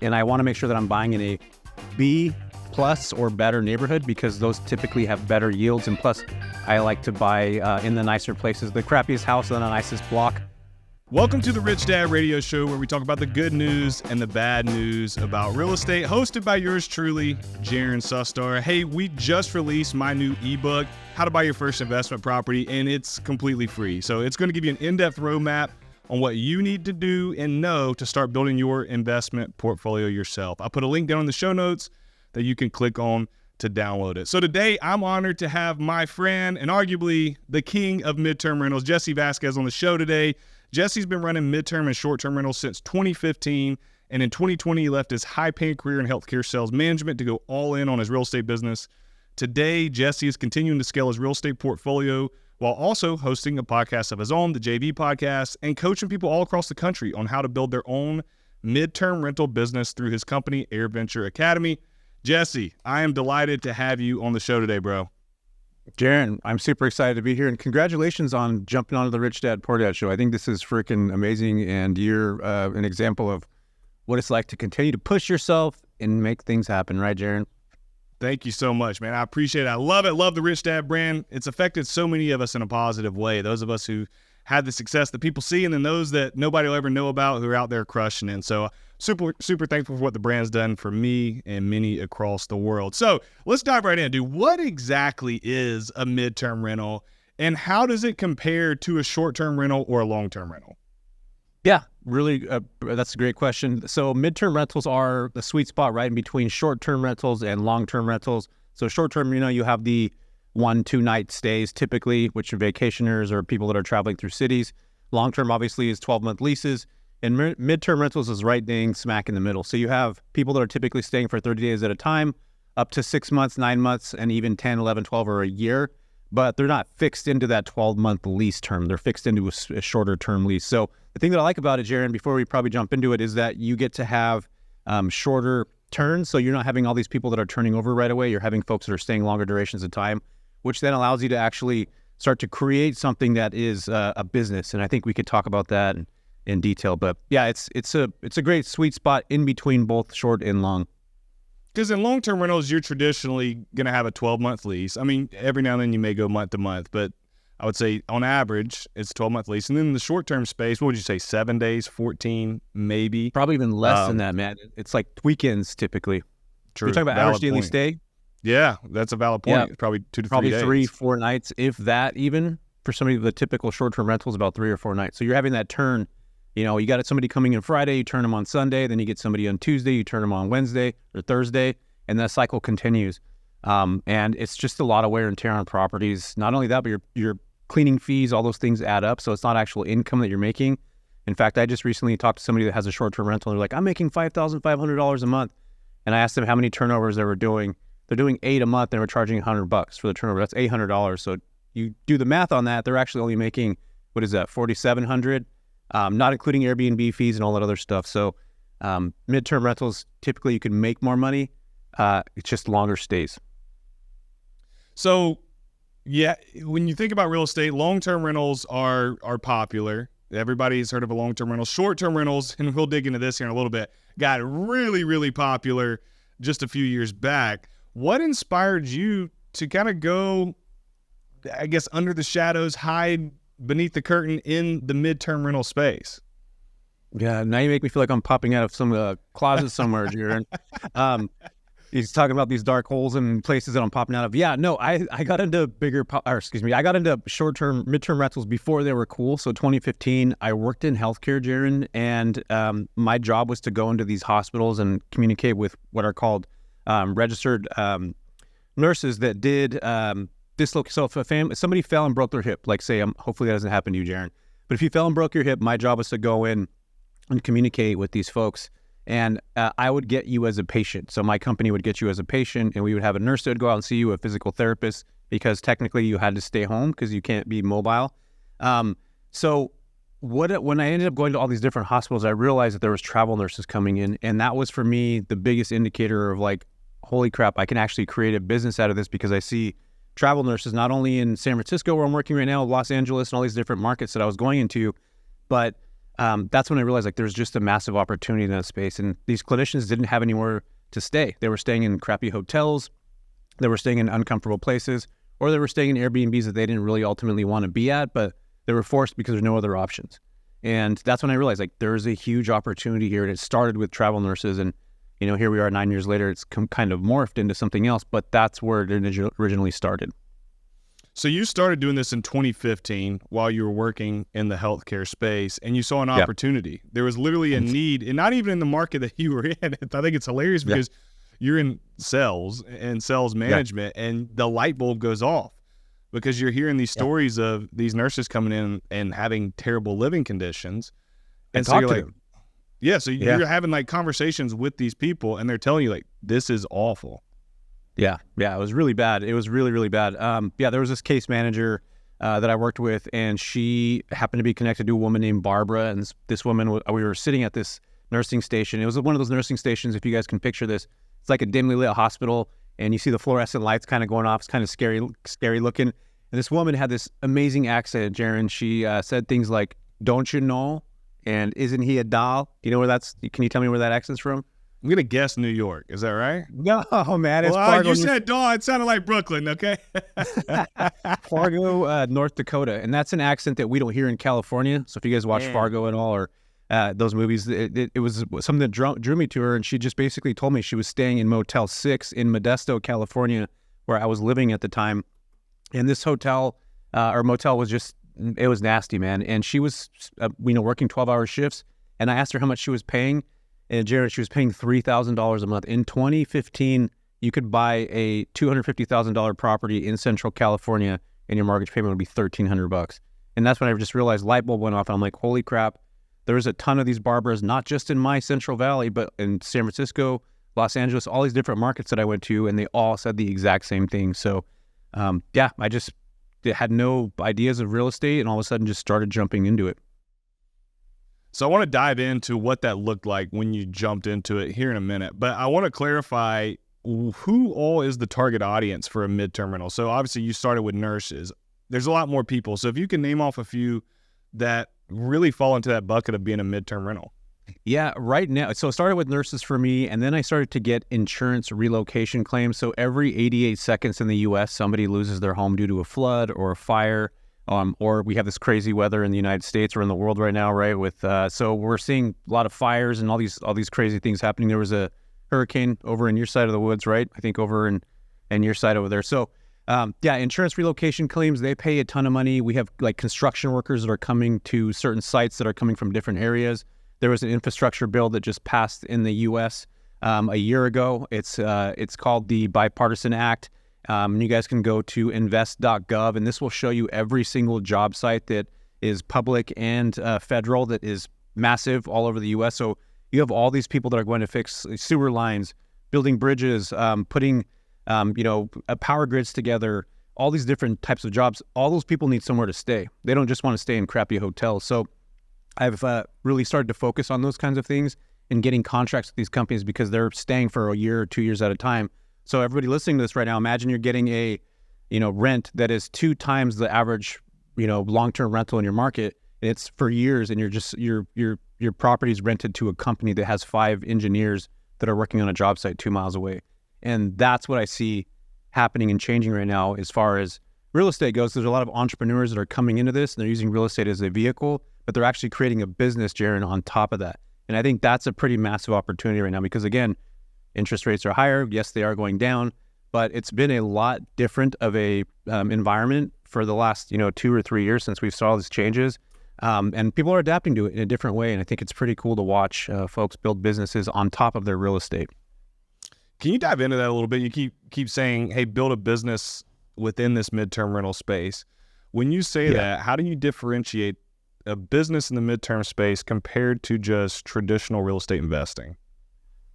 and I want to make sure that I'm buying in a B plus or better neighborhood because those typically have better yields. And plus, I like to buy in the nicer places. The crappiest house on the nicest block. Welcome to the Rich Dad Radio Show, where we talk about the good news and the bad news about real estate, hosted by yours truly, Jaren Sustar. Hey, we just released my new ebook, How to Buy Your First Investment Property, and it's completely free. So it's going to give you an in-depth roadmap on what you need to do and know to start building your investment portfolio yourself. I'll put a link down in the show notes that you can click on to download it. So today, I'm honored to have my friend and arguably the king of midterm rentals, Jesse Vasquez, on the show today. Jesse's been running midterm and short-term rentals since 2015, and in 2020, he left his high-paying career in healthcare sales management to go all in on his real estate business. Today, Jesse is continuing to scale his real estate portfolio while also hosting a podcast of his own, the JV Podcast, and coaching people all across the country on how to build their own midterm rental business through his company, Air Venture Academy. Jesse, I am delighted to have you on the show today, bro. Jaren, I'm super excited to be here, and congratulations on jumping onto the Rich Dad Poor Dad show. I think this is freaking amazing, and you're an example of what it's like to continue to push yourself and make things happen, right, Jaren? Thank you so much, man. I appreciate it. I love it. Love the Rich Dad brand. It's affected so many of us in a positive way. Those of us who had the success that people see, and then those that nobody will ever know about who are out there crushing it. And so super thankful for what the brand's done for me and many across the world. So let's dive right in, dude. What exactly is a midterm rental, and how does it compare to a short-term rental or a long-term rental? Yeah, really, that's a great question. So midterm rentals are the sweet spot right in between short-term rentals and long-term rentals. So short-term, you have the 1-2 night stays typically, which are vacationers or people that are traveling through cities. Long-term obviously is 12-month leases, and midterm rentals is right dang smack in the middle. So you have people that are typically staying for 30 days at a time, up to 6 months, 9 months, and even 10, 11, 12, or a year, but they're not fixed into that 12-month lease term. They're fixed into a shorter term lease. So the thing that I like about it, Jaren, before we probably jump into it, is that you get to have shorter turns. So you're not having all these people that are turning over right away. You're having folks that are staying longer durations of time, which then allows you to actually start to create something that is a business. And I think we could talk about that in detail. But yeah, it's a great sweet spot in between both short and long. Because in long-term rentals, you're traditionally going to have a 12-month lease. I mean, every now and then you may go month to month, but I would say on average, it's a 12-month lease. And then in the short-term space, what would you say, 7 days, 14, maybe? Probably even less than that, man. It's like weekends typically. True. You're talking about average daily stay? Yeah, that's a valid point. Yeah. It's probably 2 to 3 days. Probably 3-4 nights, if that even. For somebody, the typical short-term rental is about 3 or 4 nights. So you're having that turn. You got somebody coming in Friday, you turn them on Sunday, then you get somebody on Tuesday, you turn them on Wednesday or Thursday, and that cycle continues. And it's just a lot of wear and tear on properties. Not only that, but your cleaning fees, all those things add up. So it's not actual income that you're making. In fact, I just recently talked to somebody that has a short-term rental, and they're like, I'm making $5,500 a month. And I asked them how many turnovers they were doing. They're doing 8 a month, and they were charging $100 for the turnover. That's $800. So you do the math on that, they're actually only making, what is that, $4,700, not including Airbnb fees and all that other stuff. So midterm rentals, typically you can make more money. It's just longer stays. So, yeah, when you think about real estate, long-term rentals are popular. Everybody's heard of a long-term rental. Short-term rentals, and we'll dig into this here in a little bit, got really, really popular just a few years back. What inspired you to kind of go, I guess, under the shadows, hide beneath the curtain in the midterm rental space? Yeah, now you make me feel like I'm popping out of some closet somewhere, Jaren. He's talking about these dark holes and places that I'm popping out of. Yeah, no, I got into I got into short-term, midterm rentals before they were cool. So 2015, I worked in healthcare, Jaren, and my job was to go into these hospitals and communicate with what are called registered nurses that did dislocate. So if somebody fell and broke their hip, like say, hopefully that doesn't happen to you, Jaren, but if you fell and broke your hip, my job was to go in and communicate with these folks. And I would get you as a patient. So my company would get you as a patient, and we would have a nurse that would go out and see you, a physical therapist, because technically you had to stay home because you can't be mobile. So when I ended up going to all these different hospitals, I realized that there was travel nurses coming in. And that was, for me, the biggest indicator of like, holy crap, I can actually create a business out of this, because I see travel nurses not only in San Francisco, where I'm working right now, Los Angeles, and all these different markets that I was going into, but that's when I realized like there's just a massive opportunity in that space. And these clinicians didn't have anywhere to stay. They were staying in crappy hotels, they were staying in uncomfortable places, or they were staying in Airbnbs that they didn't really ultimately want to be at, but they were forced because there's no other options. And that's when I realized like there's a huge opportunity here. And it started with travel nurses, and here we are 9 years later. It's kind of morphed into something else, but that's where it originally started. So you started doing this in 2015 while you were working in the healthcare space, and you saw an opportunity. There was literally a need, and not even in the market that you were in. I think it's hilarious because you're in sales and sales management, and the light bulb goes off because you're hearing these stories of these nurses coming in and having terrible living conditions. And so you're like, so you're having like conversations with these people, and they're telling you like, this is awful. Yeah, it was really bad. It was really, really bad. There was this case manager that I worked with, and she happened to be connected to a woman named Barbara. And this woman, we were sitting at this nursing station. It was one of those nursing stations, if you guys can picture this. It's like a dimly lit hospital, and you see the fluorescent lights kind of going off. It's kind of scary looking. And this woman had this amazing accent, Jaren. She said things like, "Don't you know?" and "Isn't he a doll?" Do you know where that's? Can you tell me where that accent's from? I'm going to guess New York. Is that right? No, man. It's Fargo. You said dawn. It sounded like Brooklyn, okay? Fargo, North Dakota. And that's an accent that we don't hear in California. So if you guys watch Fargo and all, or those movies, it was something that drew me to her. And she just basically told me she was staying in Motel 6 in Modesto, California, where I was living at the time. And this hotel or motel was it was nasty, man. And she was, working 12-hour shifts. And I asked her how much she was paying. And Jaren, she was paying $3,000 a month. In 2015, you could buy a $250,000 property in Central California, and your mortgage payment would be $1,300. And that's when I just realized light bulb went off. And I'm like, holy crap! There's a ton of these Barbaras, not just in my Central Valley, but in San Francisco, Los Angeles, all these different markets that I went to, and they all said the exact same thing. So, I just had no ideas of real estate, and all of a sudden just started jumping into it. So I want to dive into what that looked like when you jumped into it here in a minute. But I want to clarify who all is the target audience for a midterm rental. So obviously you started with nurses. There's a lot more people. So if you can name off a few that really fall into that bucket of being a midterm rental. Yeah, right now. So it started with nurses for me, and then I started to get insurance relocation claims. So every 88 seconds in the U.S., somebody loses their home due to a flood or a fire. Or we have this crazy weather in the United States or in the world right now, right? So we're seeing a lot of fires and all these crazy things happening. There was a hurricane over in your side of the woods, right? I think over in your side over there. So insurance relocation claims, they pay a ton of money. We have like construction workers that are coming to certain sites that are coming from different areas. There was an infrastructure bill that just passed in the U.S. A year ago. It's called the Bipartisan Act. And you guys can go to invest.gov, and this will show you every single job site that is public and federal that is massive all over the U.S. So you have all these people that are going to fix sewer lines, building bridges, putting power grids together, all these different types of jobs. All those people need somewhere to stay. They don't just want to stay in crappy hotels. So I've really started to focus on those kinds of things and getting contracts with these companies because they're staying for a year or 2 years at a time. So everybody listening to this right now, imagine you're getting a, rent that is 2 times the average, long-term rental in your market. And it's for years, and your property's rented to a company that has 5 engineers that are working on a job site 2 miles away. And that's what I see happening and changing right now as far as real estate goes. There's a lot of entrepreneurs that are coming into this, and they're using real estate as a vehicle, but they're actually creating a business, Jaren, on top of that. And I think that's a pretty massive opportunity right now because, again, interest rates are higher. Yes, they are going down, but it's been a lot different of a environment for the last 2 or 3 years since we saw these changes, and people are adapting to it in a different way. And I think it's pretty cool to watch folks build businesses on top of their real estate. Can you dive into that a little bit? You keep saying, "Hey, build a business within this midterm rental space." When you say that, how do you differentiate a business in the midterm space compared to just traditional real estate investing?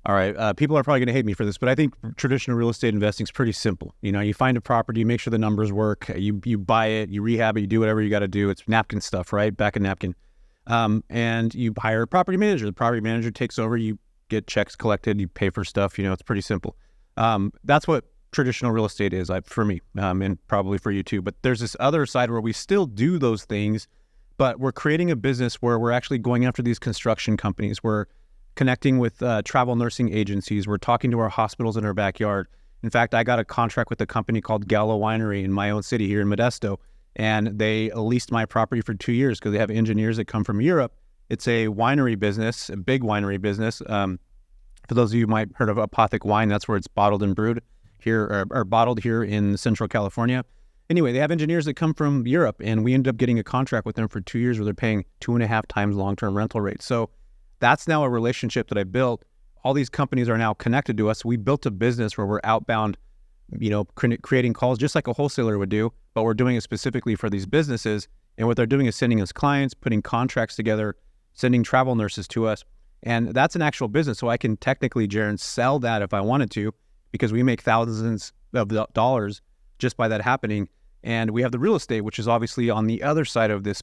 All right. People are probably going to hate me for this, but I think traditional real estate investing is pretty simple. You find a property, you make sure the numbers work, you buy it, you rehab it, you do whatever you got to do. It's napkin stuff, right? Back in napkin. And you hire a property manager. The property manager takes over, you get checks collected, you pay for stuff. It's pretty simple. That's what traditional real estate is for me, and probably for you too. But there's this other side where we still do those things, But we're creating a business where we're actually going after these construction companies. We're connecting with travel nursing agencies. We're talking to our hospitals in our backyard. In fact, I got a contract with a company called Gallo Winery in my own city here in Modesto, and they leased my property for 2 years because they have engineers that come from Europe. It's a winery business, a big winery business. For those of you who might have heard of Apothic Wine, that's where it's bottled and brewed here, or bottled here in Central California. Anyway, they have engineers that come from Europe, and we ended up getting a contract with them for 2 years where they're paying 2.5 times long-term rental rates. So that's now a relationship that I built. All these companies are now connected to us. We built a business where we're outbound, creating calls just like a wholesaler would do, but we're doing it specifically for these businesses. And what they're doing is sending us clients, putting contracts together, sending travel nurses to us. And that's an actual business. So I can technically, Jaren, sell that if I wanted to, because we make thousands of dollars just by that happening. And we have the real estate, which is obviously on the other side of this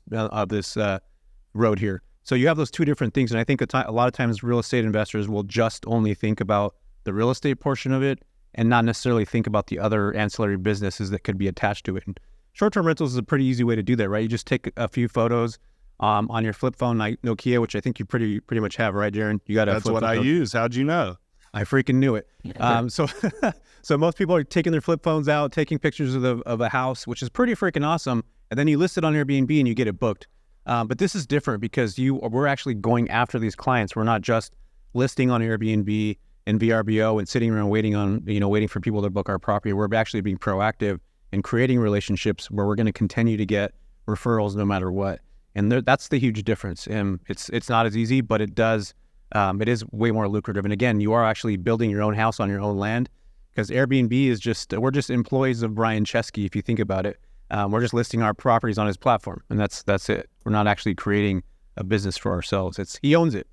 road here. So you have those two different things. And I think a lot of times real estate investors will just only think about the real estate portion of it and not necessarily think about the other ancillary businesses that could be attached to it. And short-term rentals is a pretty easy way to do that, right? You just take a few photos on your flip phone, like Nokia, which I think you pretty much have, right, Jaren? You got a That's flip what phone. I use. How'd you know? I freaking knew it. So most people are taking their flip phones out, taking pictures of a house, which is pretty freaking awesome. And then you list it on Airbnb and you get it booked. But this is different because we're actually going after these clients. We're not just listing on Airbnb and VRBO and sitting around waiting for people to book our property. We're actually being proactive and creating relationships where we're going to continue to get referrals no matter what. And that's the huge difference. And it's not as easy, but it is way more lucrative. And again, you are actually building your own house on your own land, because Airbnb is we're just employees of Brian Chesky, if you think about it. We're just listing our properties on his platform, and that's it. We're not actually creating a business for ourselves. He owns it.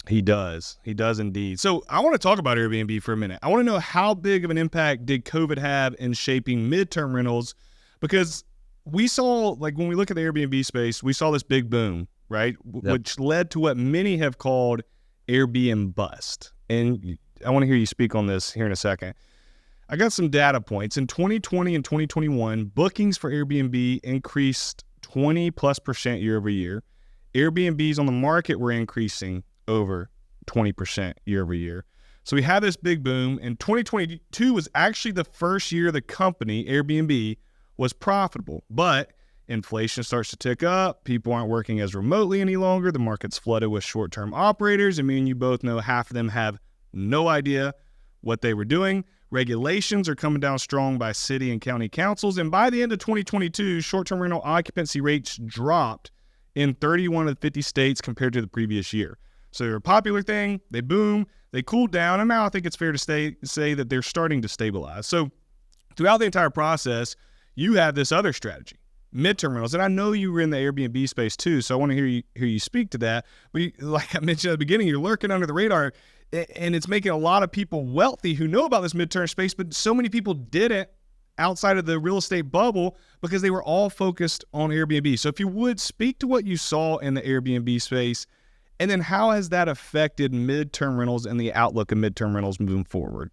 He does indeed. So I want to talk about Airbnb for a minute. I want to know, how big of an impact did COVID have in shaping midterm rentals? Because we saw, like, when we look at the Airbnb space, we saw this big boom, right? Yep. Which led to what many have called Airbnb bust. And I want to hear you speak on this here in a second. I got some data points. In 2020 and 2021, bookings for Airbnb increased 20+% year over year. Airbnbs on the market were increasing over 20% year over year. So we had this big boom, and 2022 was actually the first year the company, Airbnb, was profitable. But inflation starts to tick up. People aren't working as remotely any longer. The market's flooded with short-term operators. And me and you both know half of them have no idea what they were doing. Regulations are coming down strong by city and county councils. And by the end of 2022, short-term rental occupancy rates dropped in 31 of the 50 states compared to the previous year. So they're a popular thing. They boom. They cooled down. And now I think it's fair to say that they're starting to stabilize. So throughout the entire process, you have this other strategy, midterm rentals. And I know you were in the Airbnb space too, so I want to hear you speak to that. But like I mentioned at the beginning, you're lurking under the radar, and it's making a lot of people wealthy who know about this midterm space, but so many people didn't outside of the real estate bubble because they were all focused on Airbnb. So if you would, speak to what you saw in the Airbnb space, and then how has that affected midterm rentals and the outlook of midterm rentals moving forward?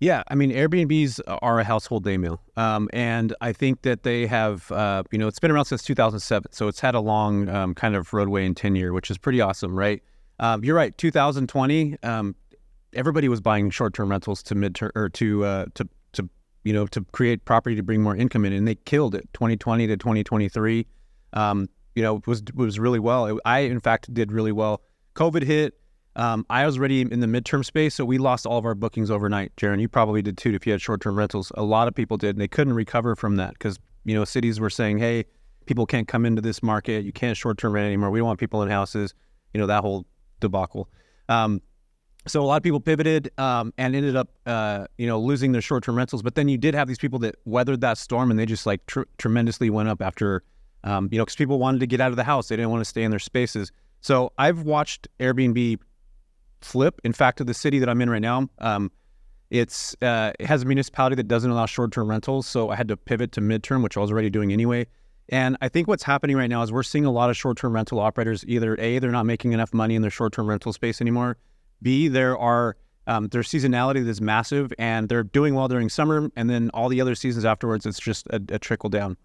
Yeah, I mean, Airbnbs are a household name now. And I think that they have, it's been around since 2007. So it's had a long kind of roadway and tenure, which is pretty awesome, right? You're right. 2020, everybody was buying short-term rentals to midterm or to create property to bring more income in, and they killed it. 2020 to 2023, was really well. I in fact did really well. COVID hit. I was already in the midterm space, so we lost all of our bookings overnight. Jaren, you probably did too if you had short-term rentals. A lot of people did, and they couldn't recover from that because, cities were saying, hey, people can't come into this market. You can't short-term rent anymore. We don't want people in houses, that whole debacle. So a lot of people pivoted and ended up, losing their short-term rentals. But then you did have these people that weathered that storm, and they just tremendously went up after, because people wanted to get out of the house. They didn't want to stay in their spaces. So I've watched Airbnb flip. In fact, to the city that I'm in right now, it has a municipality that doesn't allow short-term rentals, so I had to pivot to midterm, which I was already doing anyway. And I think what's happening right now is we're seeing a lot of short-term rental operators, either A, they're not making enough money in their short-term rental space anymore, B, their seasonality is massive, and they're doing well during summer, and then all the other seasons afterwards, it's just a trickle down.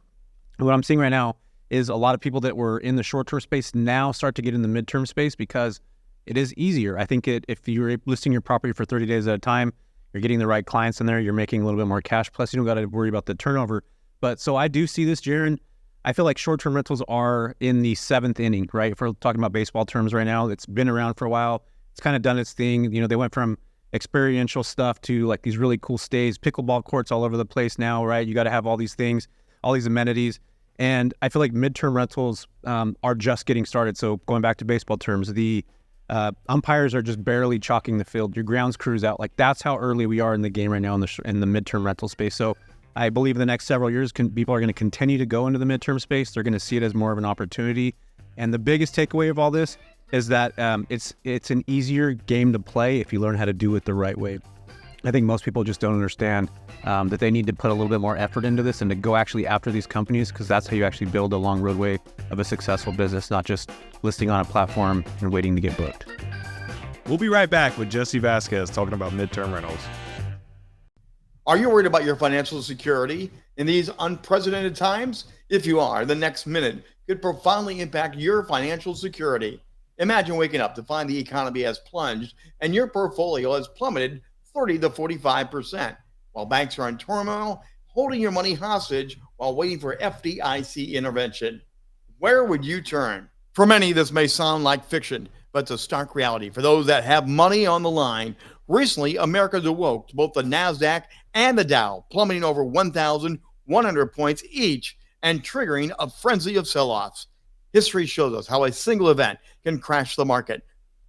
And what I'm seeing right now is a lot of people that were in the short-term space now start to get in the midterm space because it is easier. I think if you're listing your property for 30 days at a time, you're getting the right clients in there, you're making a little bit more cash, plus you don't got to worry about the turnover. But so I do see this, Jaren. I feel like short-term rentals are in the 7th inning, right? If we're talking about baseball terms right now, it's been around for a while. It's kind of done its thing. You know, they went from experiential stuff to like these really cool stays, pickleball courts all over the place now, right? You got to have all these things, all these amenities. And I feel like midterm rentals are just getting started. So going back to baseball terms, the umpires are just barely chalking the field. Your grounds crew's out. Like that's how early we are in the game right now in the midterm rental space. So I believe in the next several years, people are going to continue to go into the midterm space. They're going to see it as more of an opportunity. And the biggest takeaway of all this is that it's an easier game to play if you learn how to do it the right way. I think most people just don't understand that they need to put a little bit more effort into this and to go actually after these companies, because that's how you actually build a long roadway of a successful business, not just listing on a platform and waiting to get booked. We'll be right back with Jesse Vasquez talking about midterm rentals. Are you worried about your financial security in these unprecedented times? If you are, the next minute could profoundly impact your financial security. Imagine waking up to find the economy has plunged and your portfolio has plummeted 30 to 45%, while banks are in turmoil, holding your money hostage while waiting for FDIC intervention. Where would you turn? For many, this may sound like fiction, but it's a stark reality for those that have money on the line. Recently, America's awoke to both the NASDAQ and the Dow, plummeting over 1,100 points each and triggering a frenzy of sell-offs. History shows us how a single event can crash the market,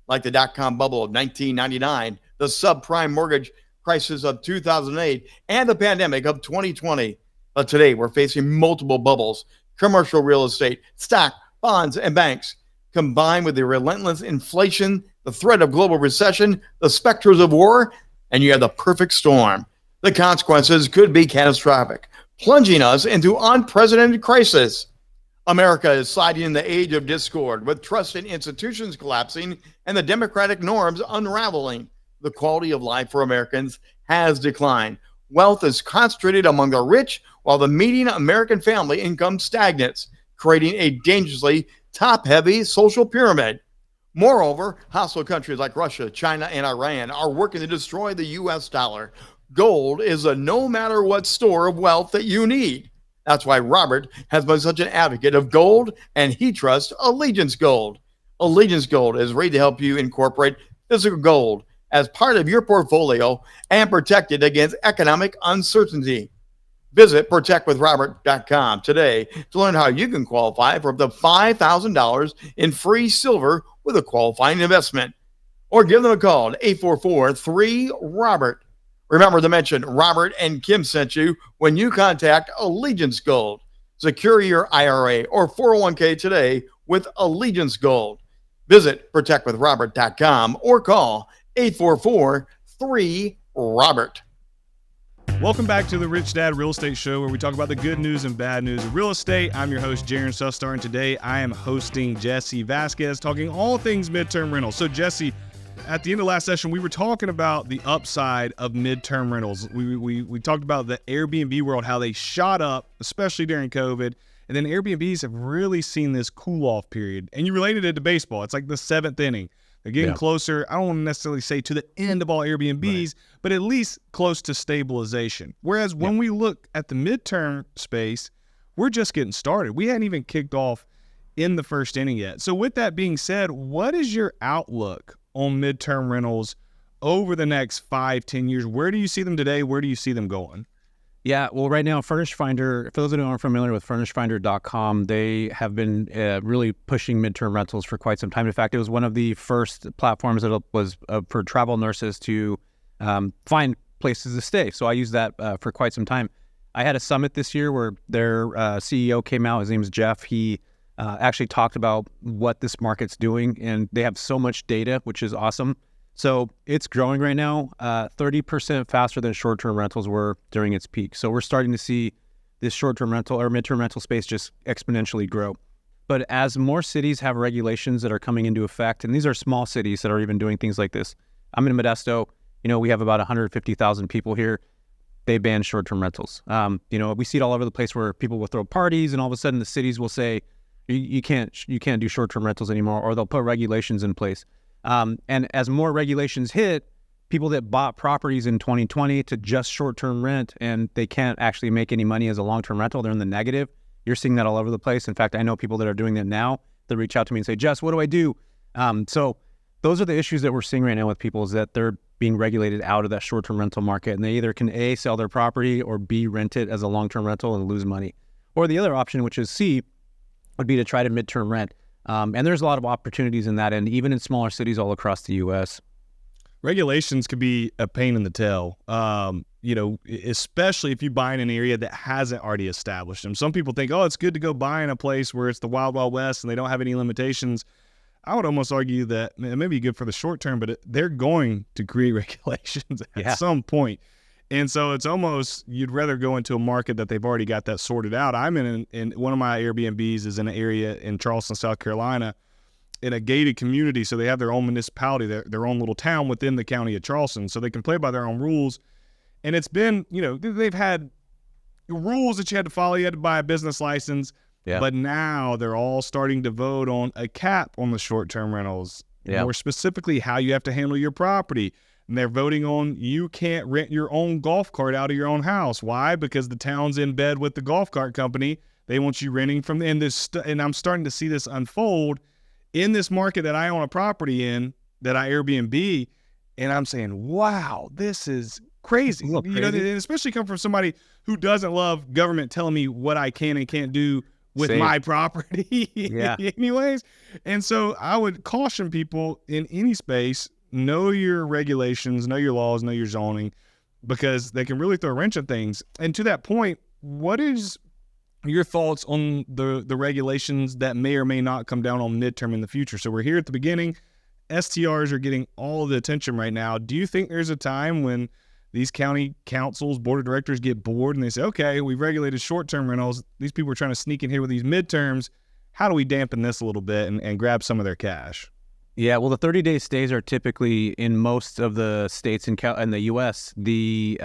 like the dot-com bubble of 1999, the subprime mortgage crisis of 2008, and the pandemic of 2020. But today, we're facing multiple bubbles: commercial real estate, stock, bonds, and banks. Combined with the relentless inflation, the threat of global recession, the specters of war, and you have the perfect storm. The consequences could be catastrophic, plunging us into unprecedented crisis. America is sliding in the age of discord, with trust in institutions collapsing and the democratic norms unraveling. The quality of life for Americans has declined. Wealth is concentrated among the rich, while the median American family income stagnates, creating a dangerously top-heavy social pyramid. Moreover, hostile countries like Russia, China, and Iran are working to destroy the U.S. dollar. Gold is a no-matter-what store of wealth that you need. That's why Robert has been such an advocate of gold, and he trusts Allegiance Gold. Allegiance Gold is ready to help you incorporate physical gold as part of your portfolio and protect it against economic uncertainty. Visit protectwithrobert.com today to learn how you can qualify for up to $5,000 in free silver with a qualifying investment. Or give them a call at 844-3-ROBERT. Remember to mention Robert and Kim sent you when you contact Allegiance Gold. Secure your IRA or 401k today with Allegiance Gold. Visit protectwithrobert.com or call 844-3-ROBERT. Welcome back to the Rich Dad Real Estate Show, where we talk about the good news and bad news of real estate. I'm your host, Jaren Sustar, and today I am hosting Jesse Vasquez, talking all things midterm rentals. So, Jesse, at the end of last session, we were talking about the upside of midterm rentals. We talked about the Airbnb world, how they shot up, especially during COVID. And then Airbnbs have really seen this cool-off period. And you related it to baseball. It's like the 7th inning. They're getting closer. I don't want to necessarily say to the end of all Airbnbs, but at least close to stabilization. Whereas when we look at the midterm space, we're just getting started. We hadn't even kicked off in the first inning yet. So with that being said, what is your outlook on midterm rentals over the next 5-10 years? Where do you see them today? Where do you see them going? Yeah, well, right now, Furnish Finder, for those who aren't familiar with FurnishFinder.com, they have been really pushing midterm rentals for quite some time. In fact, it was one of the first platforms that was for travel nurses to find places to stay. So I used that for quite some time. I had a summit this year where their CEO came out. His name is Jeff. He actually talked about what this market's doing, and they have so much data, which is awesome. So it's growing right now, 30% faster than short-term rentals were during its peak. So we're starting to see this short-term rental or midterm rental space just exponentially grow. But as more cities have regulations that are coming into effect, and these are small cities that are even doing things like this. I'm in Modesto. We have about 150,000 people here. They ban short-term rentals. We see it all over the place where people will throw parties, and all of a sudden the cities will say, You can't do short-term rentals anymore, or they'll put regulations in place. And as more regulations hit, people that bought properties in 2020 to just short-term rent and they can't actually make any money as a long-term rental, they're in the negative. You're seeing that all over the place. In fact, I know people that are doing that now. They reach out to me and say, Jess, what do I do? So those are the issues that we're seeing right now with people, is that they're being regulated out of that short-term rental market, and they either can A, sell their property, or B, rent it as a long-term rental and lose money. Or the other option, which is C, would be to try to midterm rent. And there's a lot of opportunities in that end, even in smaller cities all across the U.S. Regulations could be a pain in the tail, especially if you buy in an area that hasn't already established them. Some people think, oh, it's good to go buy in a place where it's the Wild Wild West and they don't have any limitations. I would almost argue that it may be good for the short term, but they're going to create regulations at some point. And so it's almost, you'd rather go into a market that they've already got that sorted out. I'm in one of my Airbnbs is in an area in Charleston, South Carolina, in a gated community. So they have their own municipality, their own little town within the county of Charleston. So they can play by their own rules. And it's been, they've had rules that you had to follow. You had to buy a business license. Yeah. But now they're all starting to vote on a cap on the short-term rentals. Yeah. More specifically, how you have to handle your property. And they're voting on you can't rent your own golf cart out of your own house. Why? Because the town's in bed with the golf cart company. They want you renting from them. And I'm starting to see this unfold in this market that I own a property in, that I Airbnb. And I'm saying, wow, this is crazy. And especially come from somebody who doesn't love government telling me what I can and can't do with my property anyways. And so I would caution people in any space, know your regulations, know your laws, know your zoning, because they can really throw a wrench at things. And to that point, what is your thoughts on the regulations that may or may not come down on midterm in the future? So we're here at the beginning. STRs are getting all of the attention right now. Do you think there's a time when these county councils, board of directors get bored and they say, okay, we've regulated short-term rentals. These people are trying to sneak in here with these midterms. How do we dampen this a little bit and grab some of their cash? Yeah, well, the 30-day stays are typically in most of the states in the U.S. They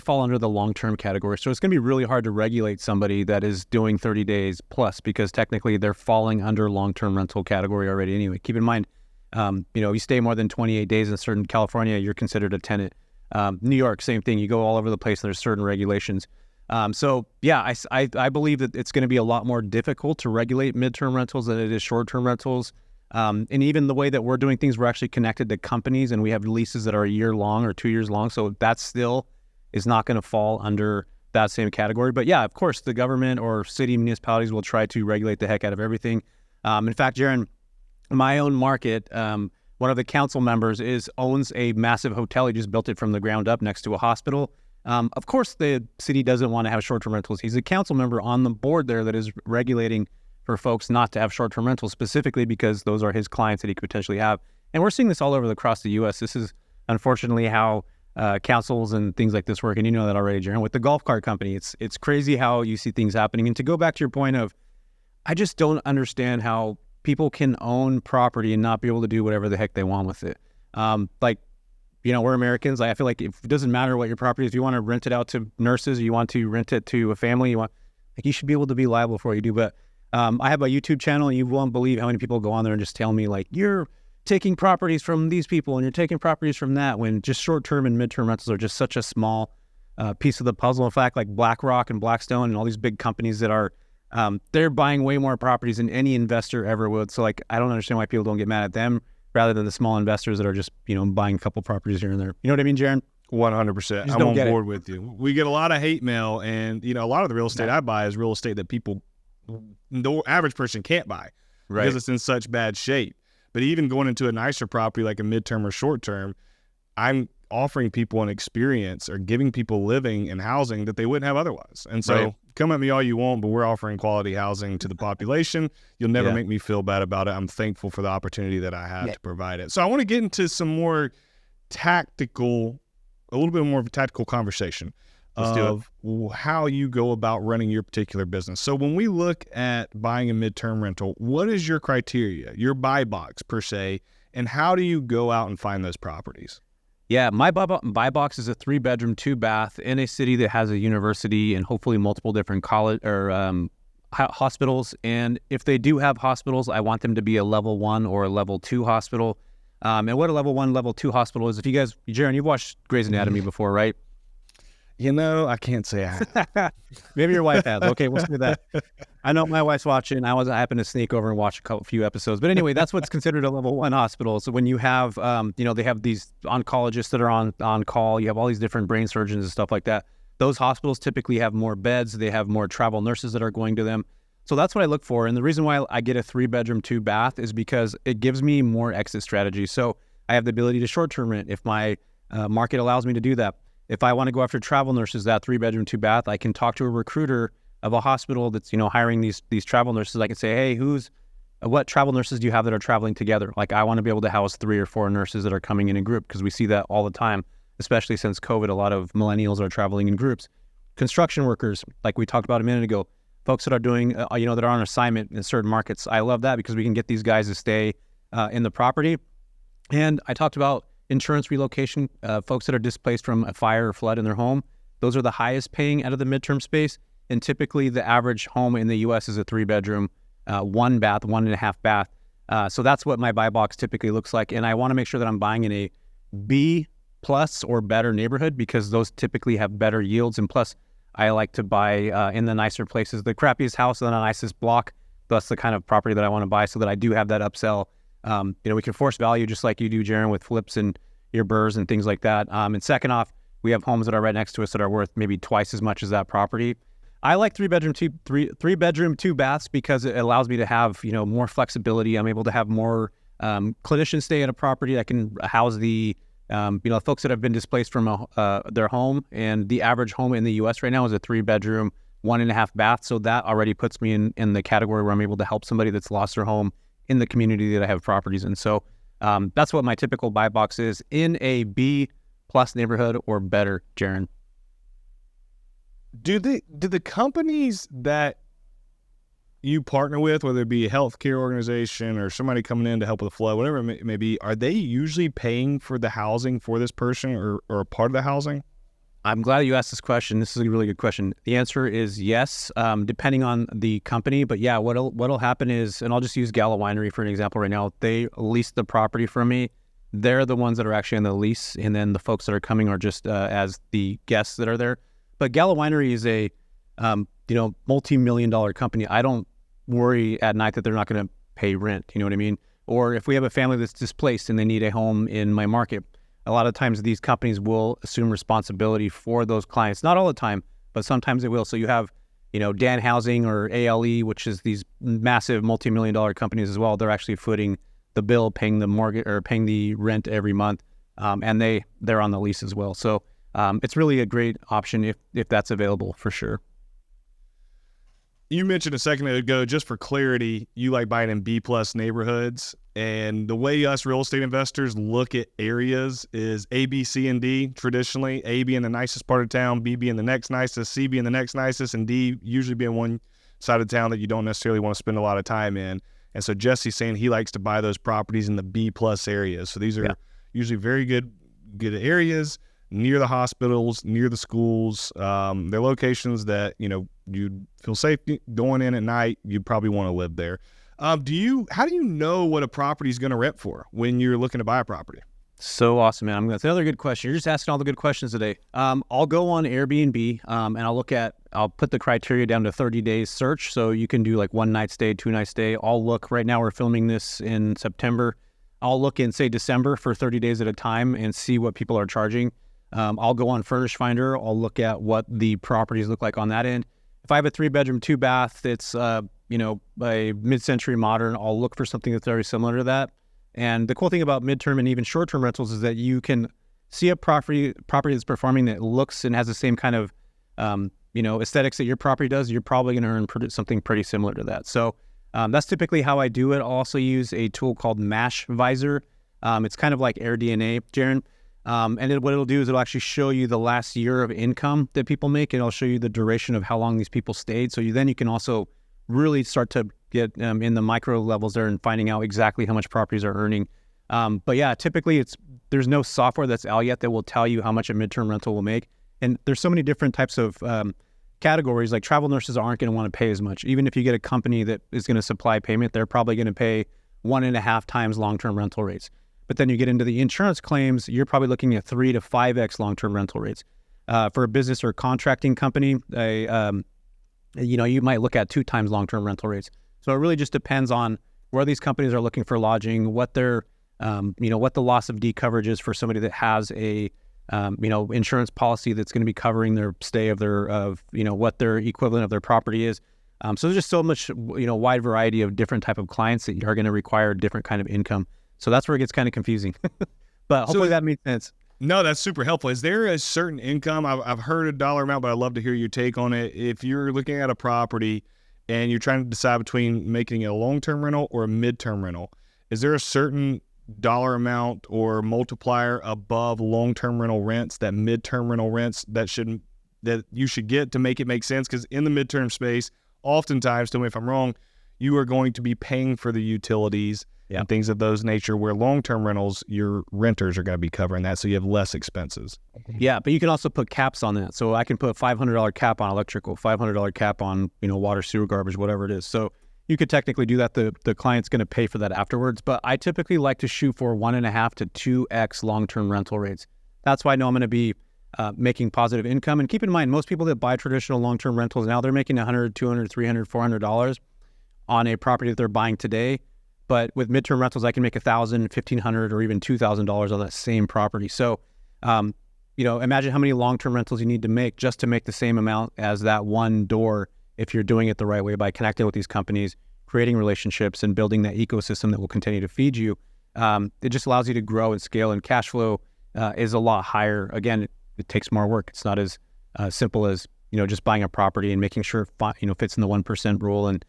fall under the long-term category. So it's going to be really hard to regulate somebody that is doing 30 days plus, because technically they're falling under long-term rental category already anyway. Keep in mind, if you stay more than 28 days in certain California, you're considered a tenant. New York, same thing. You go all over the place and there's certain regulations. So yeah, I believe that it's going to be a lot more difficult to regulate midterm rentals than it is short-term rentals. And even the way that we're doing things, we're actually connected to companies, and we have leases that are a year long or 2 years long. So that still is not going to fall under that same category. But yeah, of course, the government or city municipalities will try to regulate the heck out of everything. In fact, Jaren, my own market, one of the council members owns a massive hotel. He just built it from the ground up next to a hospital. Of course, the city doesn't want to have short-term rentals. He's a council member on the board there that is regulating for folks not to have short-term rentals, specifically because those are his clients that he could potentially have. And we're seeing this all over across the U.S. This is unfortunately how councils and things like this work. And you know that already, Jaren. With the golf cart company, it's crazy how you see things happening. And to go back to your point of, I just don't understand how people can own property and not be able to do whatever the heck they want with it. We're Americans. I feel like it doesn't matter what your property is. If you want to rent it out to nurses, or you want to rent it to a family, you should be able to be liable for what you do. But I have a YouTube channel, and you won't believe how many people go on there and just tell me, like, you're taking properties from these people and you're taking properties from that, when just short-term and midterm rentals are just such a small piece of the puzzle. In fact, like BlackRock and Blackstone and all these big companies that are, they're buying way more properties than any investor ever would. So, like, I don't understand why people don't get mad at them rather than the small investors that are just, buying a couple properties here and there. You know what I mean, Jaren? 100%. I'm on board with you. We get a lot of hate mail, and, a lot of the real estate I buy is real estate that the average person can't buy, right? Because it's in such bad shape. But even going into a nicer property like a midterm or short term, I'm offering people an experience or giving people living and housing that they wouldn't have otherwise. And so come at me all you want, but we're offering quality housing to the population. You'll never make me feel bad about it. I'm thankful for the opportunity that I have to provide it. So I want to get into some more a little bit more of a tactical conversation of how you go about running your particular business. So when we look at buying a midterm rental, what is your criteria, your buy box per se, and how do you go out and find those properties? Yeah, my buy box is a 3-bedroom, 2-bath in a city that has a university and hopefully multiple different college or hospitals, and if they do have hospitals, I want them to be a level 1 or a level 2 hospital. And what a level 1, level 2 hospital is, if you guys, Jaren, you've watched Grey's Anatomy before, right? I can't say I have. Maybe your wife has. Okay, we'll say that. I know my wife's watching. I happened to sneak over and watch a few episodes. But anyway, that's what's considered a level 1 hospital. So when you have, they have these oncologists that are on call. You have all these different brain surgeons and stuff like that. Those hospitals typically have more beds. They have more travel nurses that are going to them. So that's what I look for. And the reason why I get a 3-bedroom, 2-bath is because it gives me more exit strategy. So I have the ability to short-term rent if my market allows me to do that. If I want to go after travel nurses, that 3-bedroom, 2-bath, I can talk to a recruiter of a hospital that's, hiring these travel nurses. I can say, hey, what travel nurses do you have that are traveling together? Like, I want to be able to house 3 or 4 nurses that are coming in group, because we see that all the time, especially since COVID. A lot of millennials are traveling in groups. Construction workers, like we talked about a minute ago, folks that are doing, that are on assignment in certain markets. I love that because we can get these guys to stay in the property. And I talked about insurance relocation, folks that are displaced from a fire or flood in their home. Those are the highest paying out of the midterm space. And typically the average home in the U.S. is a 3-bedroom, 1-bath, 1.5 bath. So that's what my buy box typically looks like. And I want to make sure that I'm buying in a B+ or better neighborhood, because those typically have better yields. And plus, I like to buy in the nicer places. The crappiest house in the nicest block, that's the kind of property that I want to buy, so that I do have that upsell. We can force value just like you do, Jaren, with flips and your burrs and things like that. And second off, we have homes that are right next to us that are worth maybe twice as much as that property. I like 3-bedroom, 2 baths because it allows me to have, more flexibility. I'm able to have more clinicians stay at a property. I can house the, folks that have been displaced from their home. And the average home in the U.S. right now is a 3-bedroom, 1.5 bath. So that already puts me in the category where I'm able to help somebody that's lost their home in the community that I have properties in. So that's what my typical buy box is, in a B+ neighborhood or better, Jaren. Do the companies that you partner with, whether it be a healthcare organization or somebody coming in to help with the flood, whatever it may be, are they usually paying for the housing for this person or a part of the housing? I'm glad you asked this question. This is a really good question. The answer is yes, depending on the company. But yeah, what'll happen is, and I'll just use Gala Winery for an example right now. They lease the property from me. They're the ones that are actually on the lease, and then the folks that are coming are just as the guests that are there. But Gala Winery is a multi-million-dollar company. I don't worry at night that they're not going to pay rent. You know what I mean? Or if we have a family that's displaced and they need a home in my market, a lot of times these companies will assume responsibility for those clients. Not all the time, but sometimes they will. So you have, Dan Housing or ALE, which is these massive multi-million-dollar companies as well. They're actually footing the bill, paying the mortgage or paying the rent every month, and they're on the lease as well. So it's really a great option if that's available, for sure. You mentioned a second ago, just for clarity, you like buying in B+ neighborhoods. And the way us real estate investors look at areas is A, B, C, and D traditionally. A being the nicest part of town, B being the next nicest, C being the next nicest, and D usually being one side of town that you don't necessarily want to spend a lot of time in. And so Jesse's saying he likes to buy those properties in the B+ areas. So these are usually very good areas, near the hospitals, near the schools. They're locations that, you'd feel safe going in at night. You'd probably want to live there. How do you know what a property is going to rent for when you're looking to buy a property? So awesome, man. That's another good question. You're just asking all the good questions today. I'll go on Airbnb and I'll put the criteria down to 30 days search. So you can do like 1 night stay, 2 night stay. I'll look, right now we're filming this in September. I'll look in, say, December for 30 days at a time and see what people are charging. I'll go on Furnish Finder. I'll look at what the properties look like on that end. If I have a 3-bedroom, 2-bath that's, a mid-century modern, I'll look for something that's very similar to that. And the cool thing about midterm and even short-term rentals is that you can see a property that's performing that looks and has the same kind of, aesthetics that your property does. You're probably going to earn something pretty similar to that. So that's typically how I do it. I'll also use a tool called Mashvisor. It's kind of like AirDNA, Jaren. What it'll do is it'll actually show you the last year of income that people make, and it'll show you the duration of how long these people stayed. So you can also really start to get in the micro levels there and finding out exactly how much properties are earning. But yeah, typically there's no software that's out yet that will tell you how much a midterm rental will make. And there's so many different types of categories, like travel nurses aren't going to want to pay as much. Even if you get a company that is going to supply payment, they're probably going to pay 1.5 times long-term rental rates. But then you get into the insurance claims, you're probably looking at 3 to 5x long-term rental rates. For a business or contracting company, you might look at 2 times long-term rental rates. So it really just depends on where these companies are looking for lodging, what their, what the loss of D coverage is for somebody that has a, insurance policy that's going to be covering their stay of what their equivalent of their property is. So there's just so much, wide variety of different type of clients that are going to require different kind of income. So that's where it gets kind of confusing, but hopefully that makes sense. No, that's super helpful. Is there a certain income? I've heard a dollar amount, but I'd love to hear your take on it. If you're looking at a property and you're trying to decide between making it a long-term rental or a midterm rental, is there a certain dollar amount or multiplier above long-term rental rents, that midterm rental rents that you should get to make it make sense? Because in the midterm space, oftentimes, tell me if I'm wrong, you are going to be paying for the utilities and things of those nature, where long-term rentals, your renters are going to be covering that, so you have less expenses. Yeah, but you can also put caps on that. So I can put a $500 cap on electrical, $500 cap on water, sewer, garbage, whatever it is. So you could technically do that. The client's going to pay for that afterwards. But I typically like to shoot for 1.5 to 2x long-term rental rates. That's why I know I'm going to be making positive income. And keep in mind, most people that buy traditional long-term rentals now, they're making $100, $200, $300, $400 on a property that they're buying today. But with midterm rentals, I can make $1,000, $1,500, or even $2,000 on that same property. So, imagine how many long-term rentals you need to make just to make the same amount as that one door, if you're doing it the right way by connecting with these companies, creating relationships, and building that ecosystem that will continue to feed you. It just allows you to grow and scale, and cash flow is a lot higher. Again, it takes more work. It's not as simple as just buying a property and making sure it fits in the 1% rule, and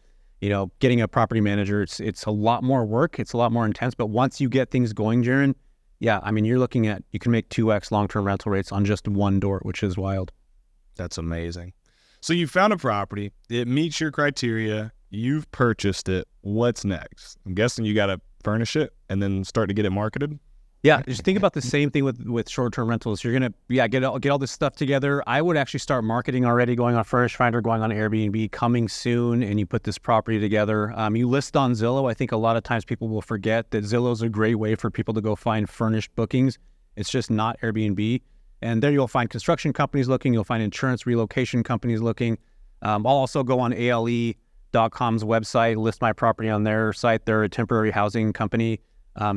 getting a property manager. It's a lot more work. It's a lot more intense. But once you get things going, Jaren, you're looking at, you can make 2x long-term rental rates on just one door, which is wild. That's amazing. So you found a property, it meets your criteria, you've purchased it. What's next? I'm guessing you got to furnish it and then start to get it marketed. Yeah, just think about the same thing with short-term rentals. You're gonna get all this stuff together. I would actually start marketing already, going on Furnish Finder, going on Airbnb, coming soon, and you put this property together. You list on Zillow. I think a lot of times people will forget that Zillow is a great way for people to go find furnished bookings. It's just not Airbnb. And there you'll find construction companies looking. You'll find insurance relocation companies looking. I'll also go on ALE.com's website, list my property on their site. They're a temporary housing company.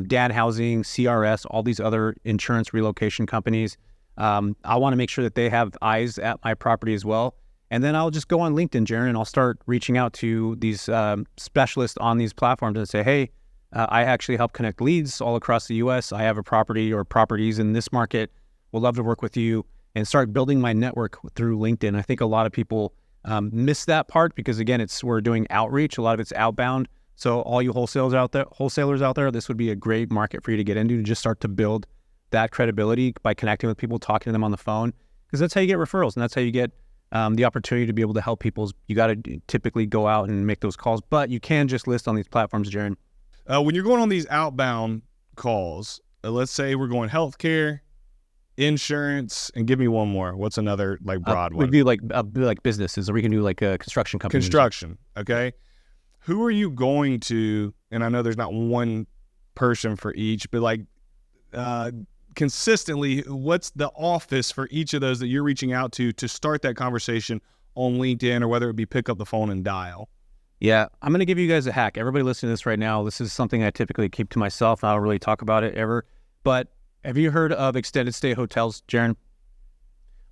Dan Housing, CRS, all these other insurance relocation companies. I want to make sure that they have eyes at my property as well. And then I'll just go on LinkedIn, Jaren, and I'll start reaching out to these specialists on these platforms and say, hey, I actually help connect leads all across the U.S. I have a property or properties in this market. We'll love to work with you, and start building my network through LinkedIn. I think a lot of people miss that part because, again, we're doing outreach. A lot of it's outbound. So all you wholesalers out there, this would be a great market for you to get into, to just start to build that credibility by connecting with people, talking to them on the phone, because that's how you get referrals, and that's how you get the opportunity to be able to help people. You got to typically go out and make those calls, but you can just list on these platforms, Jaren. When you're going on these outbound calls, let's say we're going healthcare, insurance, and give me one more. What's another broad one? We'd be like businesses, or we can do construction companies. Construction, okay. Who are you going to, and I know there's not one person for each, but consistently, what's the office for each of those that you're reaching out to start that conversation on LinkedIn, or whether it be pick up the phone and dial? Yeah, I'm going to give you guys a hack. Everybody listening to this right now, this is something I typically keep to myself. I don't really talk about it ever. But have you heard of extended stay hotels, Jaren?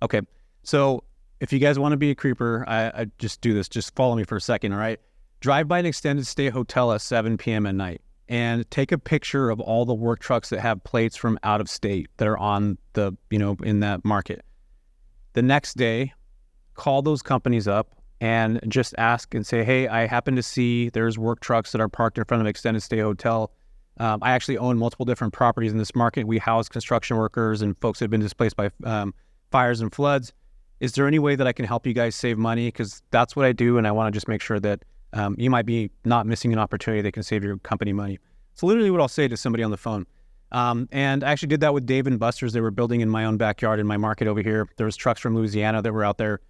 Okay, so if you guys want to be a creeper, I just do this. Just follow me for a second, all right? Drive by an extended stay hotel at 7 p.m. at night and take a picture of all the work trucks that have plates from out of state that are on the, in that market. The next day, call those companies up and just ask and say, hey, I happen to see there's work trucks that are parked in front of an extended stay hotel. I actually own multiple different properties in this market. We house construction workers and folks that have been displaced by fires and floods. Is there any way that I can help you guys save money? Because that's what I do, and I want to just make sure that you might be not missing an opportunity that can save your company money. It's literally what I'll say to somebody on the phone. And I actually did that with Dave & Buster's. They were building in my own backyard in my market over here. There was trucks from Louisiana that were out there.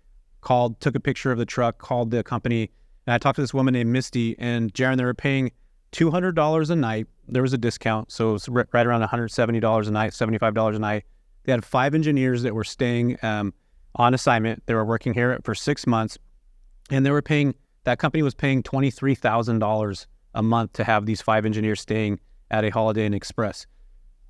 took a picture of the truck, called the company, and I talked to this woman named Misty, and Jaren, they were paying $200 a night. There was a discount, so it was right around $170 a night, $75 a night. They had 5 engineers that were staying on assignment. They were working here for 6 months, and that company was paying $23,000 a month to have these 5 engineers staying at a Holiday Inn Express.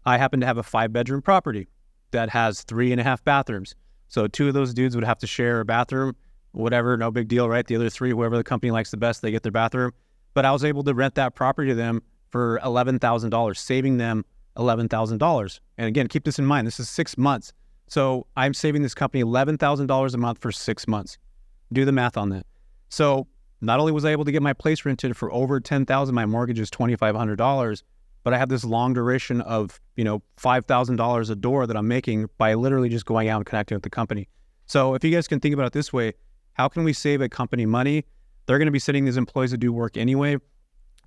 I happen to have a 5-bedroom property that has 3.5 bathrooms. So 2 of those dudes would have to share a bathroom, whatever, no big deal, right? The other 3, whoever the company likes the best, they get their bathroom. But I was able to rent that property to them for $11,000, saving them $11,000. And again, keep this in mind, this is 6 months. So I'm saving this company $11,000 a month for 6 months. Do the math on that. So not only was I able to get my place rented for over $10,000, my mortgage is $2,500, but I have this long duration of, $5,000 a door that I'm making by literally just going out and connecting with the company. So if you guys can think about it this way, how can we save a company money? They're going to be sending these employees to do work anyway.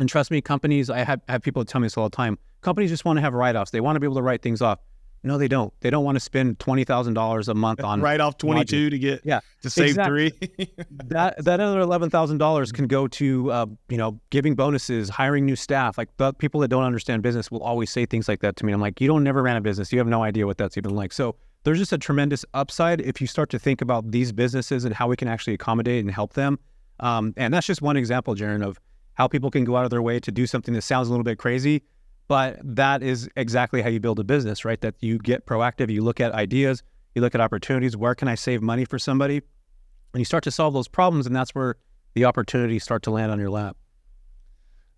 And trust me, companies, I have people tell me this all the time, companies just want to have write-offs. They want to be able to write things off. No, they don't. They don't want to spend $20,000 a month on write off 22 to get to save exactly. 3. that other $11,000 can go to giving bonuses, hiring new staff. Like the people that don't understand business will always say things like that to me. I'm like, you don't never ran a business. You have no idea what that's even like. So there's just a tremendous upside if you start to think about these businesses and how we can actually accommodate and help them. And that's just one example, Jaren, of how people can go out of their way to do something that sounds a little bit crazy. But that is exactly how you build a business, right? That you get proactive, you look at ideas, you look at opportunities. Where can I save money for somebody? And you start to solve those problems, and that's where the opportunities start to land on your lap.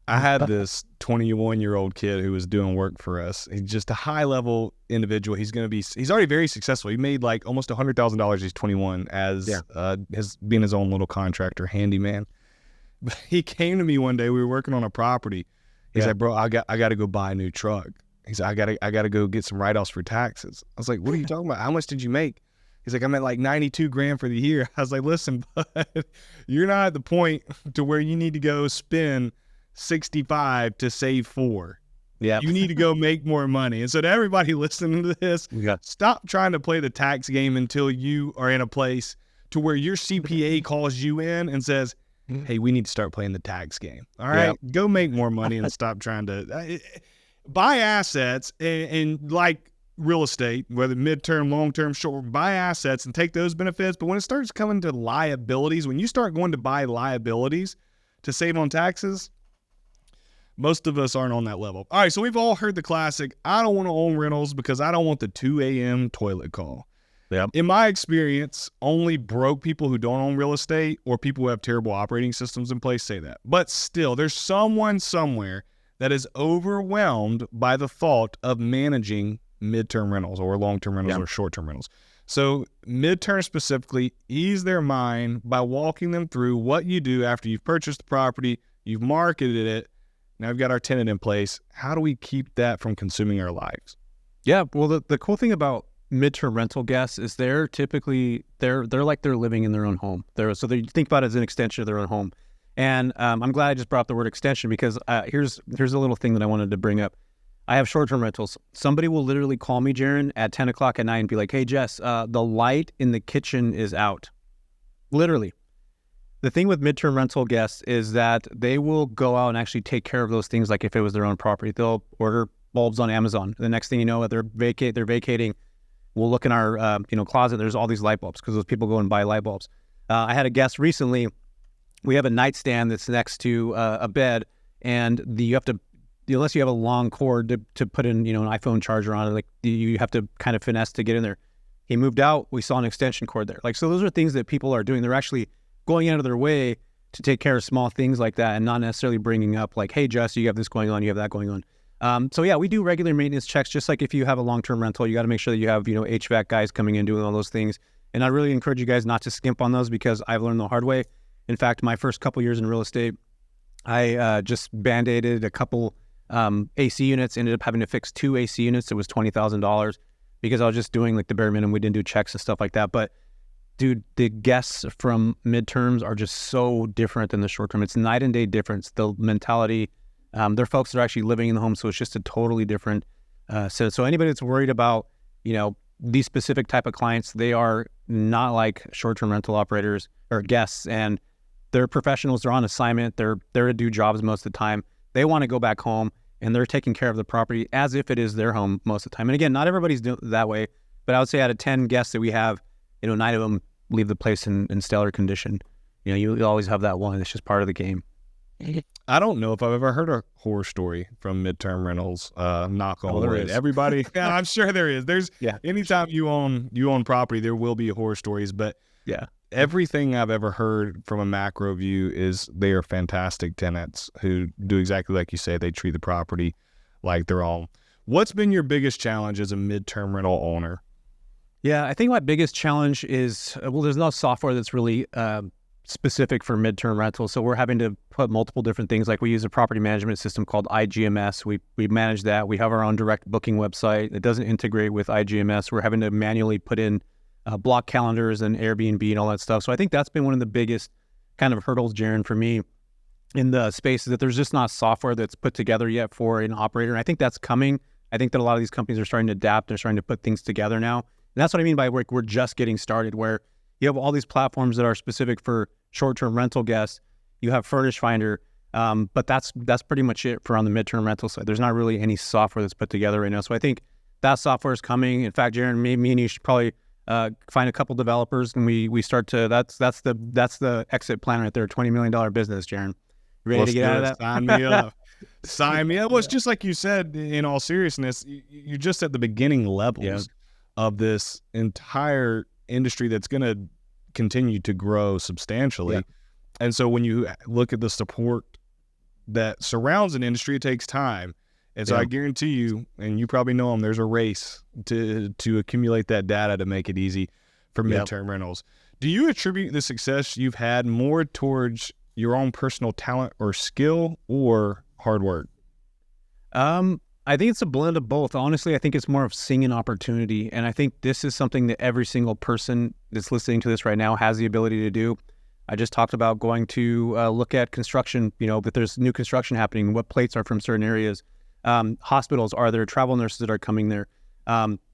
I had this 21-year-old kid who was doing work for us. He's just a high-level individual. He's already very successful. He made like almost $100,000. He's 21 as being his own little contractor, handyman. But he came to me one day. We were working on a property. He's like, bro, I got to go buy a new truck. He's like, I got to go get some write-offs for taxes. I was like, what are you talking about? How much did you make? He's like, I'm at like 92 grand for the year. I was like, listen, bud, you're not at the point to where you need to go spend 65 to save 4. Yeah, you need to go make more money. And so to everybody listening to this, stop trying to play the tax game until you are in a place to where your CPA calls you in and says, hey, we need to start playing the tax game. All right, go make more money and stop trying to buy assets and like real estate, whether midterm, long-term, short, buy assets and take those benefits. But when it starts coming to liabilities, when you start going to buy liabilities to save on taxes, most of us aren't on that level. All right, so we've all heard the classic, I don't want to own rentals because I don't want the 2 a.m. toilet call. Yep. In my experience, only broke people who don't own real estate or people who have terrible operating systems in place say that. But still, there's someone somewhere that is overwhelmed by the thought of managing midterm rentals or long-term rentals or short-term rentals. So midterm specifically, ease their mind by walking them through what you do after you've purchased the property, you've marketed it, now we've got our tenant in place. How do we keep that from consuming our lives? Yeah, well, the cool thing about midterm rental guests is they're typically they're like they're living in their own home. So they think about it as an extension of their own home. And I'm glad I just brought up the word extension because here's a little thing that I wanted to bring up. I have short-term rentals. Somebody will literally call me, Jaren, at 10 o'clock at night and be like, hey, Jess, the light in the kitchen is out. Literally. The thing with midterm rental guests is that they will go out and actually take care of those things like if it was their own property. They'll order bulbs on Amazon. The next thing you know, they're vacating. We'll look in our closet. There's all these light bulbs because those people go and buy light bulbs. I had a guest recently. We have a nightstand that's next to a bed, and you have to, unless you have a long cord to put in, an iPhone charger on it, like you have to kind of finesse to get in there. He moved out. We saw an extension cord there. So those are things that people are doing. They're actually going out of their way to take care of small things like that, and not necessarily bringing up like, hey, Jess, you have this going on, you have that going on. We do regular maintenance checks, just like if you have a long-term rental, you got to make sure that you have, HVAC guys coming in doing all those things. And I really encourage you guys not to skimp on those because I've learned the hard way. In fact, my first couple years in real estate, I just band-aided a couple AC units, ended up having to fix 2 AC units. It was $20,000 because I was just doing like the bare minimum. We didn't do checks and stuff like that. But dude, the guests from midterms are just so different than the short-term. It's night and day difference. The mentality, they're folks that are actually living in the home, so it's just a totally different set. So anybody that's worried about, these specific type of clients, they are not like short-term rental operators or guests, and they're professionals. They're on assignment. They're there to do jobs most of the time. They want to go back home, and they're taking care of the property as if it is their home most of the time. And again, not everybody's that way, but I would say out of 10 guests that we have, 9 of them leave the place in stellar condition. You always have that one. It's just part of the game. I don't know if I've ever heard a horror story from Midterm Rentals. Knock on wood. Is. Everybody, yeah, I'm sure there is. There's Yeah. Anytime you own property, there will be horror stories. But Yeah. everything I've ever heard from a macro view is they are fantastic tenants who do exactly like you say. They treat the property like their own. What's been your biggest challenge as a midterm rental owner? Yeah, I think my biggest challenge is, there's no software that's really specific for midterm rentals. So we're having to put multiple different things. Like we use a property management system called IGMS. We manage that. We have our own direct booking website. It doesn't integrate with IGMS. We're having to manually put in block calendars and Airbnb and all that stuff. So I think that's been one of the biggest kind of hurdles, Jaren, for me in the space, is that there's just not software that's put together yet for an operator. And I think that's coming. I think that a lot of these companies are starting to adapt. They're starting to put things together now. And that's what I mean by we're just getting started, where you have all these platforms that are specific for short-term rental guests. You have Furnish Finder, but that's pretty much it for on the midterm rental side. There's not really any software that's put together right now. So I think that software is coming. In fact, Jaren, me and you should probably find a couple developers, and we start to. That's the exit plan right there. $20 million business, Jaren. Ready to get out of that? Sign me up. Sign me up. Well, it's just like you said. In all seriousness, you're just at the beginning levels of this entire industry that's going to continue to grow substantially. And so when you look at the support that surrounds an industry, it takes time. And so I guarantee you, and you probably know them, there's a race to accumulate that data to make it easy for midterm rentals. Do you attribute the success you've had more towards your own personal talent or skill or hard work? I think it's a blend of both. Honestly, I think it's more of seeing an opportunity. And I think this is something that every single person that's listening to this right now has the ability to do. I just talked about going to look at construction, that there's new construction happening, what plates are from certain areas. Hospitals, are there travel nurses that are coming there?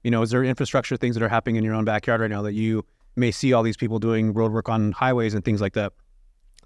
Is there infrastructure things that are happening in your own backyard right now that you may see all these people doing road work on highways and things like that?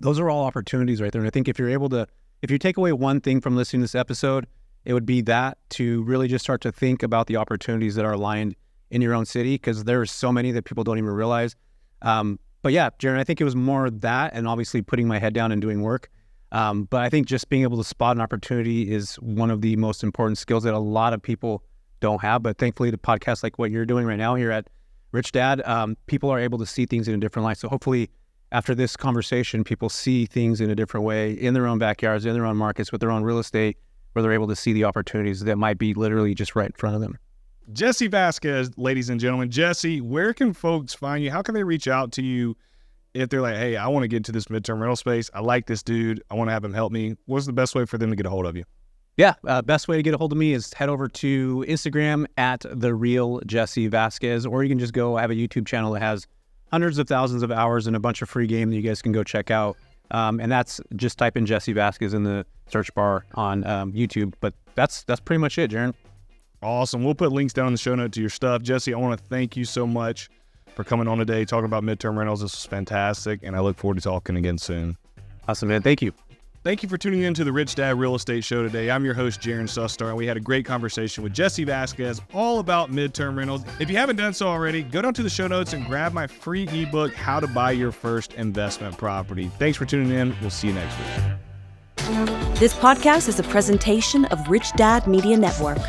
Those are all opportunities right there. And I think if you take away one thing from listening to this episode, it would be that to really just start to think about the opportunities that are aligned in your own city, because there are so many that people don't even realize. But yeah, Jaren, I think it was more that, and obviously putting my head down and doing work. But I think just being able to spot an opportunity is one of the most important skills that a lot of people don't have. But thankfully, the podcast like what you're doing right now here at Rich Dad, people are able to see things in a different light. So hopefully after this conversation, people see things in a different way in their own backyards, in their own markets, with their own real estate, where they're able to see the opportunities that might be literally just right in front of them. Jesse Vasquez, ladies and gentlemen. Jesse, where can folks find you? How can they reach out to you if they're like, hey, I want to get into this midterm rental space. I like this dude. I want to have him help me. What's the best way for them to get a hold of you? Yeah, best way to get a hold of me is head over to Instagram at @TheRealJesseVasquez, or you can just go, I have a YouTube channel that has hundreds of thousands of hours and a bunch of free game that you guys can go check out. And that's just type in Jesse Vasquez in the search bar on YouTube. But that's pretty much it, Jaren. Awesome. We'll put links down in the show note to your stuff. Jesse, I want to thank you so much for coming on today, talking about midterm rentals. This was fantastic, and I look forward to talking again soon. Awesome, man. Thank you. Thank you for tuning in to the Rich Dad Real Estate Show today. I'm your host, Jaren Sustar, and we had a great conversation with Jesse Vasquez all about midterm rentals. If you haven't done so already, go down to the show notes and grab my free ebook, How to Buy Your First Investment Property. Thanks for tuning in. We'll see you next week. This podcast is a presentation of Rich Dad Media Network.